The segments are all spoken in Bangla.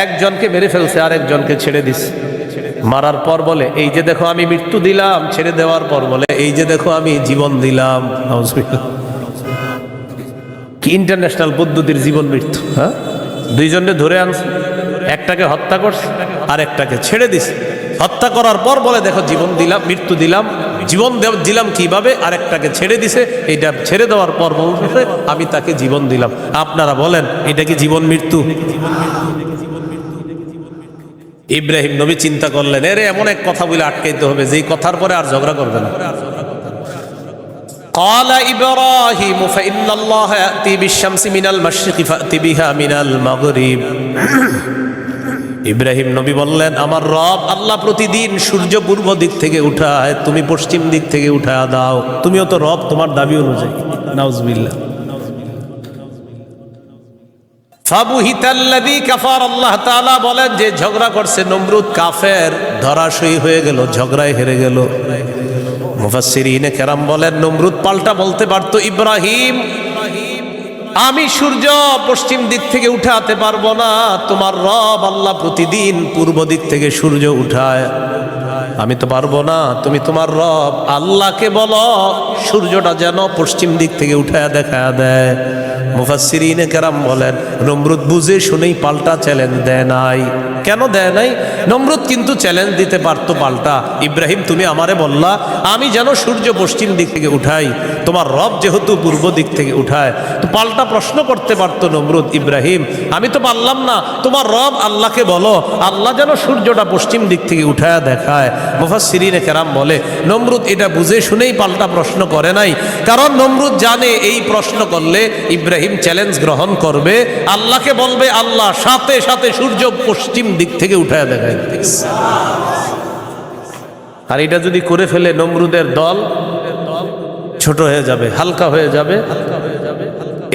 একজনকে মেরে ফেলছে, আরেকজনকে ছেড়ে দিছে। মারার পর বলে এই যে দেখো আমি মৃত্যু দিলাম, ছেড়ে দেওয়ার পর বলে এই যে দেখো আমি জীবন দিলাম। কি ইন্টারন্যাশনাল পদ্ধতির জীবন মৃত্যু! হ্যাঁ, দুইজনে ধরে আনছে, একটাকে হত্যা করছে আর একটাকে ছেড়ে দিছে। হত্যা করার পর বলে দেখো জীবন দিলাম, মৃত্যু দিলাম, জীবন দিলাম কিভাবে, আর একটাকে ছেড়ে দিছে। এইটা ছেড়ে দেওয়ার পর বলছে আমি তাকে জীবন দিলাম। আপনারা বলেন এটা কি জীবন মৃত্যু? ইব্রাহিম নবী চিন্তা করলেন এরে এমন এক কথা বলে আটকাইতে হবে যেই কথার পরে আর ঝগড়া করবে না। قال إبراهيم فإن الله يأتي بالشمس من المشرق فأتي بها من المغرب। ইব্রাহিম নবী বললেন আমার রব আল্লাহ প্রতিদিন সূর্য পূর্ব দিক থেকে উঠায়, তুমি পশ্চিম দিক থেকে উঠায় দাও। তুমিও তো রব, তোমার দাবি অনুযায়ী। নাউজুবিল্লাহ। ফাবুহিতাল্লাযী কাফার, আল্লাহ তাআলা বলেন যে ঝগড়া করছে নমরুদ কাফের, ধরাশয়ী হয়ে গেল, ঝগড়ায় হেরে গেল। মুফাসসিরিনে কেরাম বলেন নমরুদ পাল্টা বলতে পারতো ইব্রাহিম আমি সূর্য পশ্চিম দিক থেকে উঠাতে পারবো না, তোমার রব আল্লাহ প্রতিদিন পূর্ব দিক থেকে সূর্য উঠায়, আমি তো পারবো না। তুমি তোমার রব আল্লাহকে বলো সূর্যটা যেন পশ্চিম দিক থেকে উঠায় দেখা দেয়। মুফাসসিরিনে কেরাম বলেন নমরুদ বুঝে শুনেই পাল্টা চ্যালেঞ্জ দেয় নাই। কেন দেয় নাই? নমরুদ কিন্তু চ্যালেঞ্জ দিতে পারতো পাল্টা, ইব্রাহিম তুমি আমারে বললা আমি যেন সূর্য পশ্চিম দিক থেকে উঠাই, তোমার রব যেহেতু পূর্ব দিক থেকে উঠায়, তো পাল্টা প্রশ্ন করতে পারতো নমরুদ ইব্রাহিম আমি তো পারলাম না, তোমার রব আল্লাহকে বলো আল্লাহ যেন সূর্যটা পশ্চিম দিক থেকে উঠায় দেখায়। মুফাসসিরিনে কেরাম বলে নমরুদ এটা বুঝে শুনেই পাল্টা প্রশ্ন করে নাই, কারণ নমরুদ জানে এই প্রশ্ন করলে ইব্রাহিম চ্যালেঞ্জ গ্রহণ করবে, আল্লাহকে বলবে আল্লাহ সাথে সাথে সূর্য পশ্চিম দিক থেকে উঠায় দেখায়। আর এটা যদি করে ফেলে নমরুদের দল ছোট হয়ে যাবে, হালকা হয়ে যাবে।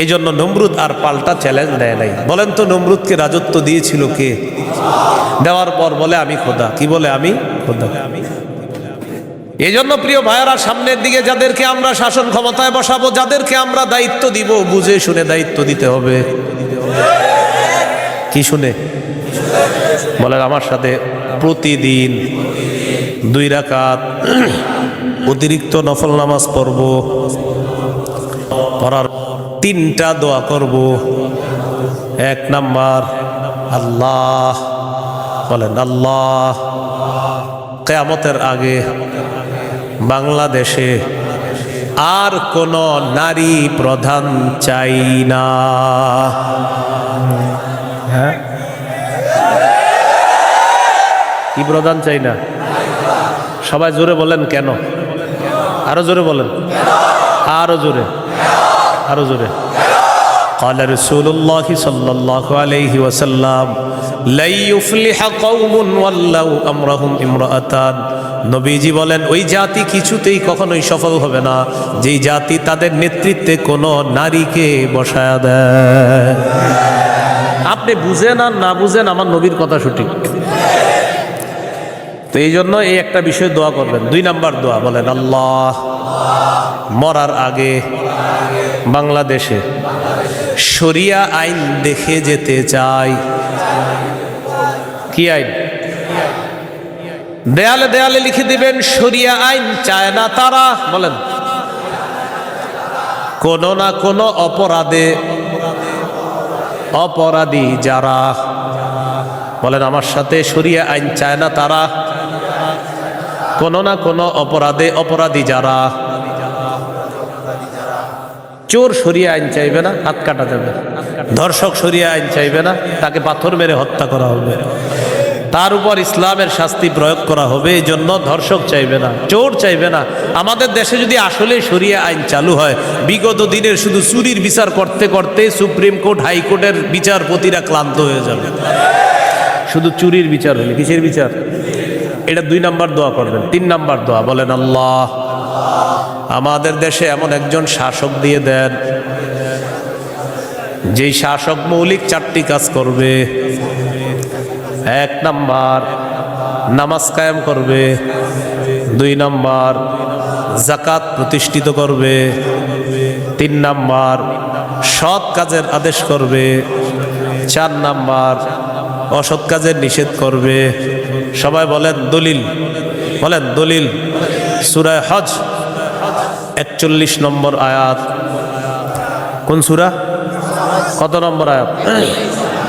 এই জন্য নমরুদ আর পাল্টা চ্যালেঞ্জ দেয় নাই। বলেন তো নমরুদকে রাজত্ব দিয়েছিল কে? দেওয়ার পর বলে আমি খোদা। কি বলে? আমি খোদা। এই জন্য প্রিয় ভাইয়েরা সামনের দিকে যাদেরকে আমরা শাসন ক্ষমতায় বসাবো, যাদেরকে আমরা দায়িত্ব দিব, বুঝে শুনে দায়িত্ব দিতে হবে। কি শুনে? বলেন আমার সাথে প্রতিদিন 2 রাকাত অতিরিক্ত নফল নামাজ পড়ব, পড়ার 3টা দোয়া করব। 1 নাম্বার আল্লাহ, বলেন আল্লাহ কিয়ামতের আগে বাংলাদেশে আর কোন নারী প্রধান চাই না। হ্যাঁ, কি প্রধান চাই না? সবাই জোরে বলেন কেন? আরো জোরে বলেন, আরো জোরে, আরো জোরে। قال رسول الله صلى الله عليه وسلم لا يفلح قوم ولوا امرهم امرأتان। নবীজি বলেন ওই জাতি কিছুতেই কখনোই সফল হবে না যেই জাতি তাদের নেতৃত্বে কোনো নারীকে বসায়া দেয়। আপনি বুঝেন আর না বুঝেন আমার নবীর কথা সঠিক। তো এই জন্য এই একটা বিষয় দোয়া করবেন। 2 নাম্বার দোয়া বলেন আল্লাহ মরার আগে বাংলাদেশে শরিয়া আইন দেখে যেতে চাই। কি আইন? দেয়ালে দেয়ালে লিখে দিবেন শরিয়া আইন চায় না তারা। বলেন কোন না কোন অপরাধে অপরাধী যারা, বলেন আমার সাথে শরিয়া আইন চায় না তারা, কোন না কোন অপরাধে অপরাধী যারা। চোর শরিয়া আইন চাইবে না, হাত কাটা যাবে। ধর্ষক শরিয়া আইন চাইবে না, তাকে পাথর মেরে হত্যা করা হবে, তার উপর ইসলামের শাস্তি প্রয়োগ করা হবে। এই জন্য ধর্ষক চাইবে না, চোর চাইবে না। আমাদের দেশে যদি আসলে শরিয়া আইন চালু হয়, বিগত দিনের শুধু চুরির বিচার করতে করতে সুপ্রিম কোর্ট হাইকোর্টের বিচারপতিরা ক্লান্ত হয়ে যাবে। শুধু চুরির বিচার হলে, কিসের বিচার? এটা 2 নাম্বার দোয়া করবেন। 3 নাম্বার দোয়া বলেন আল্লাহ আমাদের দেশে এমন একজন শাসক দিয়ে দেন যেই শাসক মৌলিক 4টি কাজ করবে। 1 নাম্বার নামাজ কায়েম করবে, 2 নাম্বার যাকাত প্রতিষ্ঠিত করবে, 3 নাম্বার সৎ কাজের আদেশ করবে, 4 নাম্বার অসৎ কাজের নিষেধ করবে। সবাই বলেন দলিল, বলেন দলিল। সূরা হজ 41 নম্বর আয়াত। কোন সূরা? কত নম্বর আয়াত?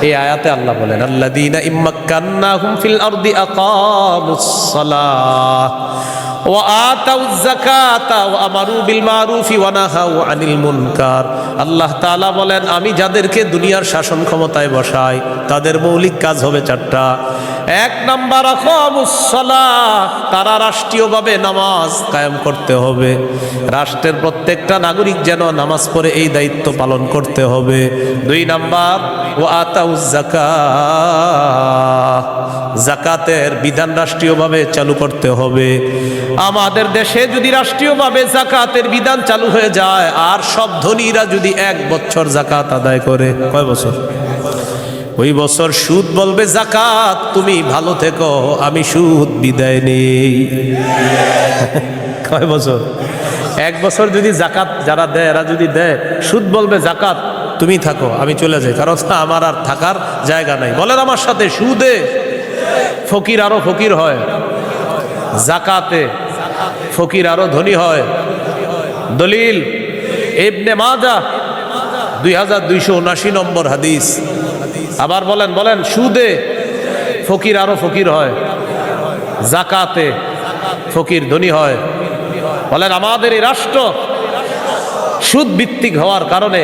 এই আয়াতে আল্লাহ বলেন আল্লাযীনা ইম্মাক্কান্নাহুম ফিল আরদি আকামুস সালাহ ওয়া আতাউয যাকাতা ওয়া আমারু বিল মারুফি ওয়া নাহাউ আনিল মুনকার। আল্লাহ তাআলা বলেন আমি যাদেরকে দুনিয়ার শাসন ক্ষমতায় বসাই তাদের মৌলিক কাজ হবে 4টা। 1 নাম্বার আকামুস সালাহ, তারা রাষ্ট্রীয়ভাবে নামাজ কায়েম করতে হবে। রাষ্ট্রের প্রত্যেকটা নাগরিক যেন নামাজ পড়ে এই দায়িত্ব পালন করতে হবে। 2 নাম্বার ওয়া আতাউয যাকাত, যাকাতের বিধান রাষ্ট্রীয়ভাবে চালু করতে হবে। আমাদের দেশে যদি রাষ্ট্রীয়ভাবে যাকাতের বিধান চালু হয়ে যায় আর সব ধনীরা যদি 1 বছর যাকাত আদায় করে, কয় বছর? ওই বছর সুদ বলবে যাকাত তুমি ভালো থেকো, আমি সুদ বিদায় নেই। কয় বছর? 1 বছর যদি যাকাত যারা দেয় এরা যদি দেয়, সুদ বলবে যাকাত তুমি থাকো, আমি চলে যাই, কারণ আমার আর থাকার জায়গা নাই। বলেন আমার সাথে, সুদে ফকির আরো ফকির হয়, যাকাতে ফকির আরো ধনী হয়। দলিল ইবনে মাজাহ 2279 নম্বর হাদিস। আবার বলেন, বলেন সুদে ফকির আরো ফকির হয়, যাকাতে ফকির ধনী হয়। বলেন আমাদের এই রাষ্ট্র সুদ ভিত্তিক হওয়ার কারণে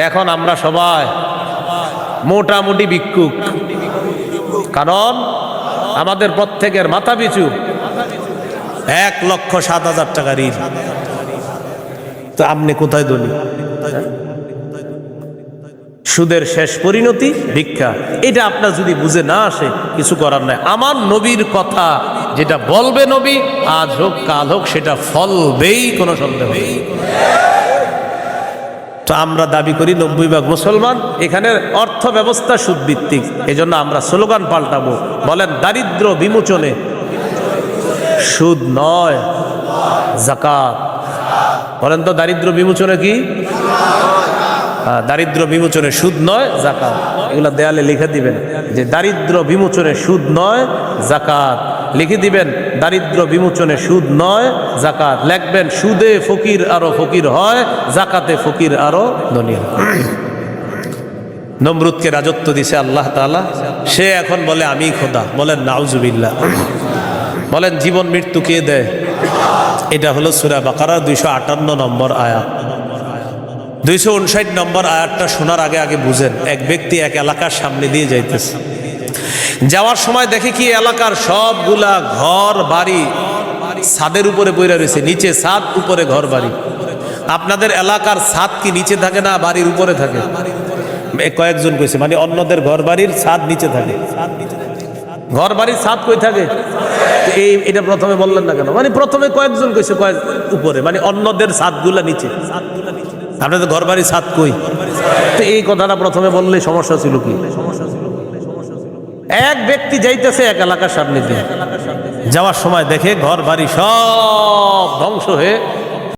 এখন আমরা সবাই মোটামুটি ভিক্ষুক, কারণ আমাদের প্রত্যেকের মাথা পিছু 1,07,000 টাকা ঋণ। তো আপনি কোথায় ধনী? সুদের শেষ পরিণতি ভিক্ষা। এটা আপনার যদি বুঝে না আসে কিছু করার নাই। আমার নবীর কথা যেটা বলবে নবী, আজ হোক কাল হোক সেটা ফলবেই, কোনো সন্দেহ নেই। তো আমরা দাবি করি 90% মুসলমান, এখানের অর্থ ব্যবস্থা সুদ ভিত্তিক। এই জন্য আমরা স্লোগান পাল্টাবো, বলেন দারিদ্র বিমোচনে সুদ নয় যাকাত। বলেন তো দারিদ্র বিমোচনে কি? দারিদ্র বিমোচনে সুদ নয় যাকাত। এগুলা দেয়ালে লিখে দিবেন যে দারিদ্র বিমোচনে সুদ নয় যাকাত। লিখে দিবেন দারিদ্র বিমোচনে সুদ নয় যাকাত। লিখবেন সুদে ফকির আরো ফকির হয়, যাকাতে ফকির আরো ধনী হয়। নমরুদকে রাজত্ব দিছে আল্লাহ তাআলা, সে এখন বলে আমি খোদা। বলেন নাউজুবিল্লাহ। বলেন জীবন মৃত্যু কে দেয়? এটা হলো সূরা বাকারা 258 নম্বর আয়াত। 259 নম্বর আয়াতটা শোনার আগে আগে বুঝেন। এক ব্যক্তি এক এলাকার সামনে দিয়ে যাইতেছে, যাওয়ার সময় দেখে কি এলাকার সবগুলা ঘর বাড়ি ছাদের উপরে পড়ে রয়েছে, নিচে ছাদ উপরে ঘর বাড়ি। আপনাদের এলাকার ছাদ কি নিচে থাকে না বাড়ির উপরে থাকে? কয়েকজন কইছে মানে অন্যদের ঘর বাড়ির ছাদ নিচে থাকে। ঘর বাড়ির ছাদ কই থাকে? এটা প্রথমে বললেন না কেন? মানে প্রথমে কয়েকজন কইছে কয়েক উপরে, মানে অন্যদের ছাদগুলা নিচে। আপনাদের ঘর বাড়ির ছাদ কই? তো এই কথাটা প্রথমে বললে সমস্যা ছিল কি? এক ব্যক্তি যাইতেছে এক এলাকার সামনে দিয়ে, যাওয়ার সময় দেখে ঘর বাড়ি সব ধ্বংস হয়ে